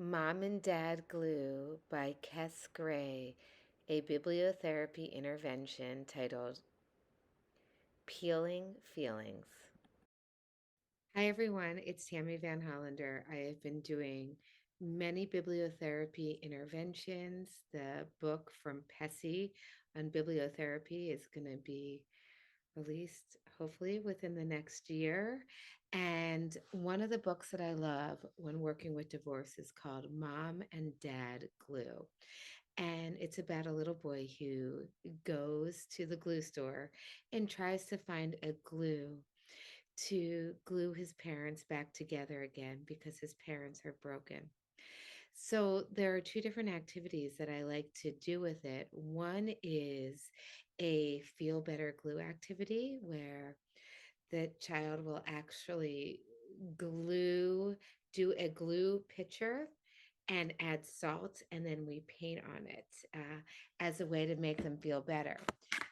Mom and Dad Glue by Kess Gray, a bibliotherapy intervention titled Peeling Feelings. Hi, everyone. It's Tammy Van Hollander. I have been doing many bibliotherapy interventions. The book from Pessy on bibliotherapy is going to be released hopefully within the next year. And one of the books that I love when working with divorce is called Mom and Dad Glue. And it's about a little boy who goes to the glue store and tries to find a glue to glue his parents back together again because his parents are broken. So there are two different activities that I like to do with it. One is a feel better glue activity where the child will actually glue, do a glue picture and add salt, and then we paint on it as a way to make them feel better.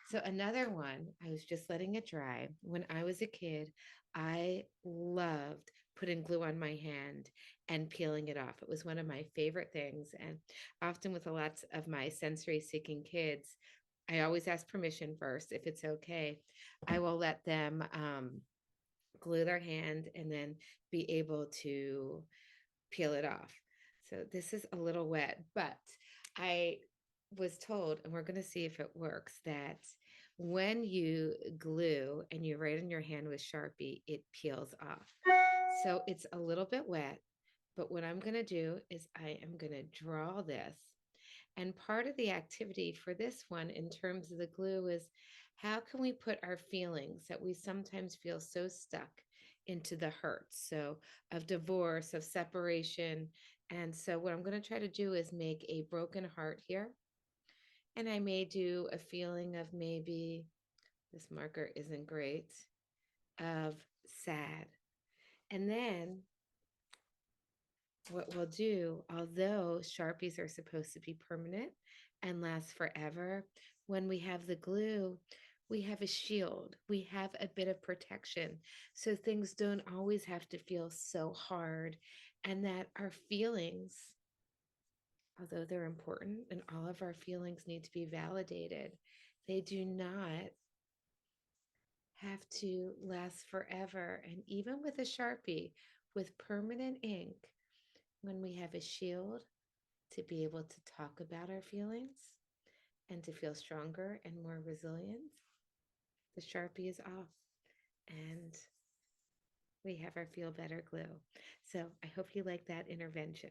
So, another one, I was just letting it dry. When I was a kid, I loved putting glue on my hand and peeling it off. It was one of my favorite things. And often, with lots of my sensory seeking kids, I always ask permission first if it's okay. I will let them glue their hand and then be able to peel it off. So this is a little wet, but I was told, and we're going to see if it works, that when you glue and you write on your hand with Sharpie, it peels off. So it's a little bit wet, but what I'm going to do is I am going to draw this. And part of the activity for this one, in terms of the glue, is how can we put our feelings that we sometimes feel so stuck into the hurt? So, of divorce, of separation. And so, what I'm going to try to do is make a broken heart here. And I may do a feeling of maybe this marker isn't great, of sad. And then what we'll do, although Sharpies are supposed to be permanent and last forever, when we have the glue, we have a shield, we have a bit of protection. So things don't always have to feel so hard, and that our feelings, although they're important and all of our feelings need to be validated, they do not have to last forever. And even with a Sharpie, with permanent ink, when we have a shield to be able to talk about our feelings and to feel stronger and more resilient, the Sharpie is off and we have our feel better glue. So I hope you like that intervention.